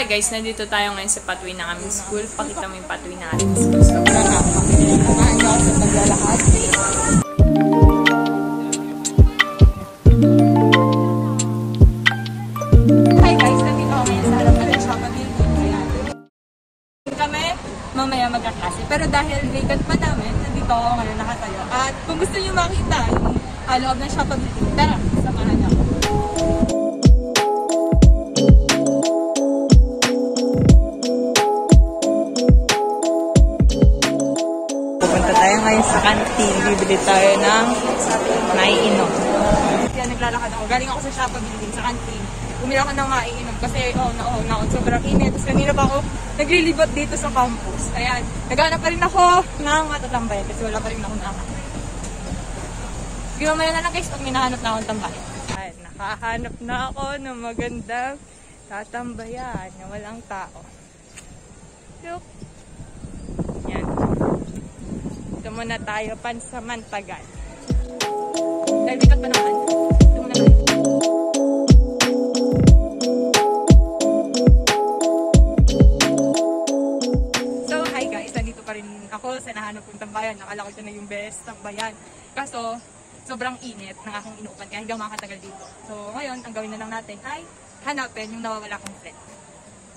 hi guys, nandito tayo ngayon sa pathway ng aming school. Pakita mo yung pathway natin. Hi guys, nandito ako ngayon sa harap ng Shaka Building. Kami mamaya magkaklase. Pero dahil vacant pa namin, nandito ako ngayon nakatayo. At kung gusto niyo makita yung loob ng Shaka Building, tara, samahan niyo ako. Pupunta tayo ngayon sa canteen. Bibili tayo ng maiinom. Kaya naglalakad ako. Galing ako sa Shaka Building, sa canteen. Bumili ako ng maiinom kasi sobrang init. Tapos kanina pa ako naglilibot dito sa campus. Ayan, naghanap pa rin ako ng matatambay kasi wala pa rin ako nakakain. Sige, mamaya na lang guys pag minahanap na akong tambayan. Ayan, nakahanap na ako ng magandang tatambayan na walang tao. Look. Yan. Ito muna tayo, pansamantagal. Dahil bigat pa naman. Ito muna tayo. So, hi guys. Nandito pa rin ako sa nahanap kong tambayan. Nakala ko ito na yung best tambayan. Kaso, sobrang init ng aking inuupan kaya hindi ako makakatagal dito. So, ngayon, ang gawin na lang natin ay hanapin yung nawawala kong friend.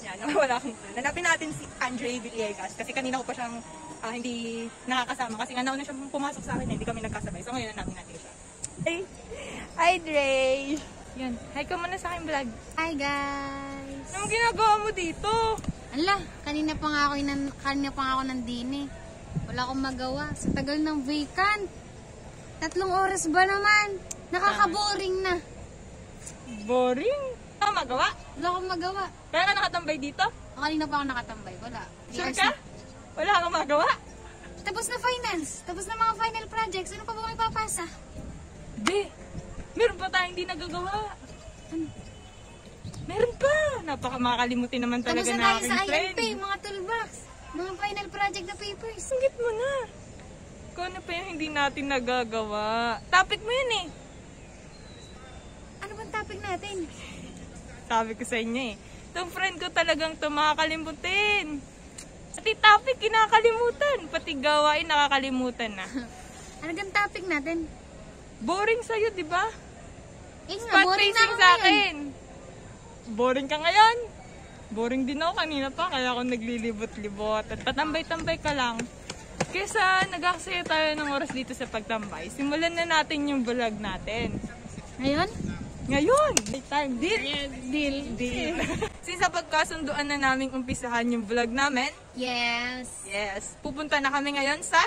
Yan, nawawala kong friend. Hanapin natin si Andre Villegas kasi kanina ko pa siyang hindi nakakasama kasi nga nauna siya pumasok sa akin, hindi kami nagkasabay. So, ngayon hanapin natin siya. Hey! Hi, Dre! Yan. Hi ka muna sa aking vlog. Hi guys! Anong ginagawa mo dito? Ala, kanina pa nga ako nandini. Wala akong magawa. Sa tagal ng vacant. 3 oras ba naman? Nakaka-boring na. Boring? Ano magawa? Wala akong magawa. Kaya ka nakatambay dito? Kanina pa ako nakatambay. Wala. Sure ka? Wala kang magawa? Tapos na finals. Tapos na mga final projects. Ano pa ba may papasa? Di. Meron pa tayong hindi nagagawa. Ano? Meron pa. Makakalimutin naman talaga Tapos na na tayo aking sa friend. IMP, mga toolbox. Mga final project na papers. Singit mo na. Kung ano pa yung hindi natin nagagawa. Topic mo yun eh. Ano bang topic natin? Sabi ko sa inyo eh. Itong friend ko talagang ito makakalimutin. Pati topic kinakalimutan. Pati gawain nakakalimutan na. Ano bang topic natin? Boring sa'yo, di ba? Eh nga, Spot boring na facing ako sa ngayon. akin. Boring ka ngayon? Boring din ako kanina pa, kaya ako naglilibot-libot. At patambay-tambay ka lang. Kesa nag-aksaya tayo ng oras dito sa pagtambay, simulan na natin yung vlog natin. Ngayon? Ngayon! Time. Deal. Since sa pagkasunduan na naming umpisahan yung vlog namin, Yes. pupunta na kami ngayon sa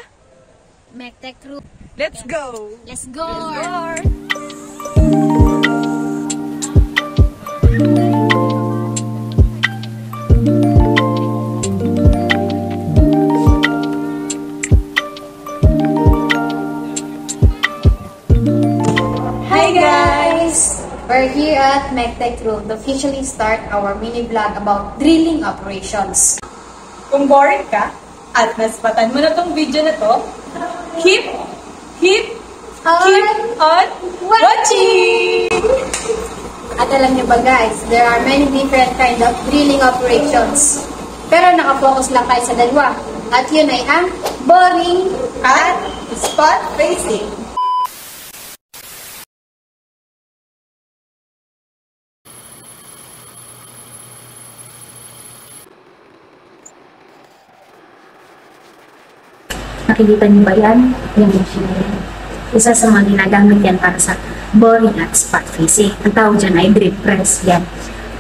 Mectec Group. Let's Go! Let's go! Hi guys! We're here at Mectec Group to officially start our mini vlog about drilling operations. Kung boring ka at naspatan mo na tong video na to, keep on watching! At alam niyo ba guys, there are many different kind of drilling operations. Pero nakafocus lang tayo sa dalawa. At yun ay ang boring At spot facing. Nakikita niyo ba yan? Yung machine. Isa sa mga ginagamit yan para sa boring at spot facing. Ang tawag dyan ay drip press. Yan.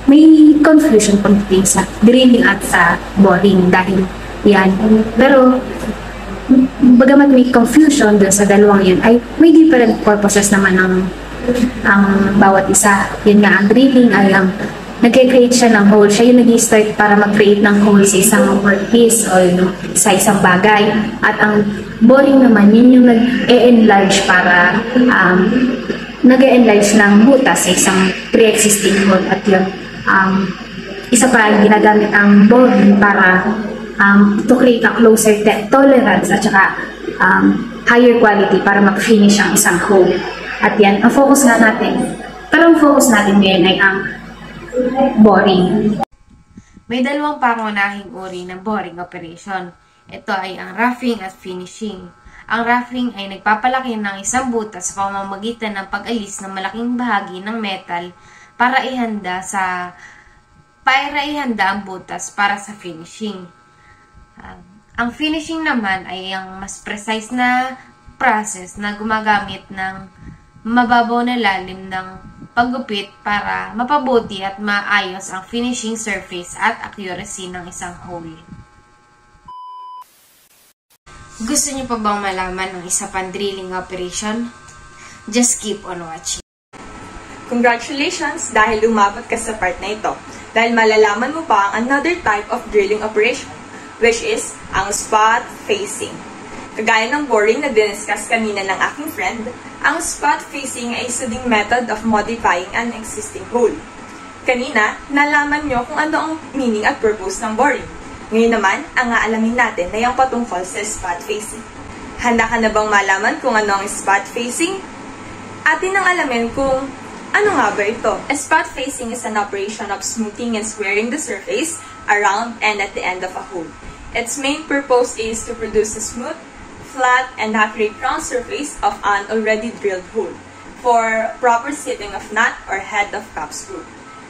May confusion pagdating sa drilling at sa boring dahil yan. Pero, bagamat may confusion dun sa dalawang yun, ay may different purposes naman ang bawat isa. Yun nga, ang drilling ay nag-create siya ng hole. Siya yung nag-start para mag-create ng hole sa isang workpiece o sa isang bagay. At ang boring naman, yun yung nag-e-enlarge para nag-e-enlarge ng butas sa isang pre-existing hole. At yun, isa pa ginagamit ang boring para to create a closer tolerance at saka higher quality para mag-finish ang isang hole. At yan, ang focus nga natin, parang focus natin ngayon ay ang boring. May dalawang pangunahing uri ng boring operation. Ito ay ang roughing at finishing. Ang roughing ay nagpapalaki ng isang butas sa pamamagitan ng pag-alis ng malaking bahagi ng metal para ihanda ang butas para sa finishing. Ang finishing naman ay ang mas precise na process na gumagamit ng mababaw na lalim ng paggupit para mapabuti at maayos ang finishing surface at accuracy ng isang hole. Gusto niyo pa bang malaman ng isa pang drilling operation? Just keep on watching. Congratulations dahil umabot ka sa part na ito. Dahil malalaman mo pa ang another type of drilling operation, which is ang spot facing. Kagaya ng boring na diniscuss kanina ng aking friend, ang spot facing ay isa ding method of modifying an existing hole. Kanina, nalaman nyo kung ano ang meaning at purpose ng boring. Ngayon naman, ang aalamin natin na yung patungkol sa spot facing. Handa ka na bang malaman kung ano ang spot facing? Atin ang alamin kung ano nga ba ito? A spot facing is an operation of smoothing and squaring the surface around and at the end of a hole. Its main purpose is to produce a smooth, flat, and accurate round surface of an already drilled hole for proper seating of nut or head of cap screw.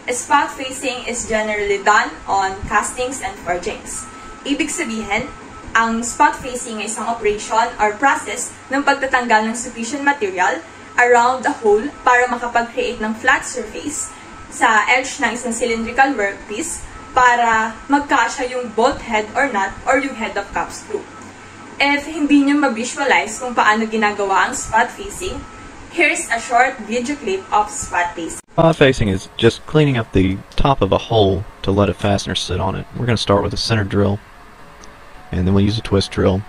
A spot facing is generally done on castings and forgings. Ibig sabihin, ang spot facing ay isang operation or process ng pagtatanggal ng sufficient material around the hole para makapag-create ng flat surface sa edge ng isang cylindrical workpiece para magkasya yung bolt head or nut or yung head of cap screw. If hindi nyo ma-visualize kung paano ginagawa ang spot facing, here's a short video clip of spot facing. Spot facing is just cleaning up the top of a hole to let a fastener sit on it. We're going to start with a center drill, and then we'll use a twist drill,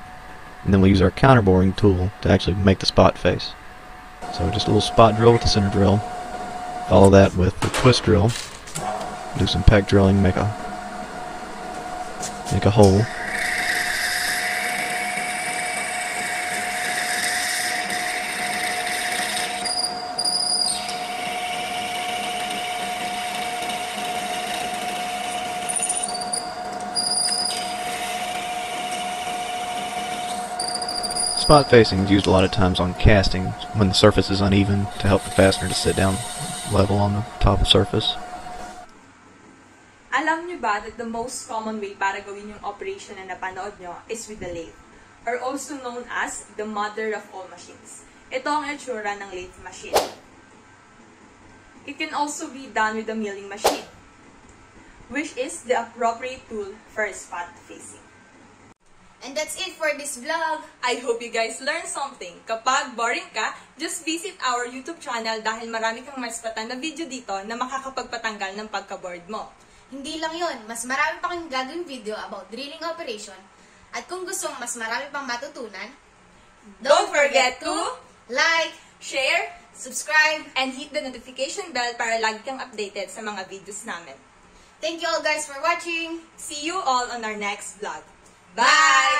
and then we'll use our counter boring tool to actually make the spot face. So just a little spot drill with the center drill, follow that with the twist drill, do some peg drilling, make a hole. Spot facing is used a lot of times on castings when the surface is uneven to help the fastener to sit down level on the top of the surface. Alam nyo ba that the most common way para gawin yung operation na napanood nyo is with the lathe, or also known as the mother of all machines. Ito ang itsura ng lathe machine. It can also be done with the milling machine, which is the appropriate tool for spot facing. And that's it for this vlog. I hope you guys learned something. Kapag boring ka, just visit our YouTube channel dahil marami kang mas patan na video dito na makakapagpatanggal ng pagka-bored mo. Hindi lang yun, mas marami pa kang gagawin video about drilling operation. At kung gusto mas marami pang matutunan, Don't forget to like, share, subscribe, and hit the notification bell para lagi kang updated sa mga videos namin. thank you all guys for watching. See you all on our next vlog. Bye!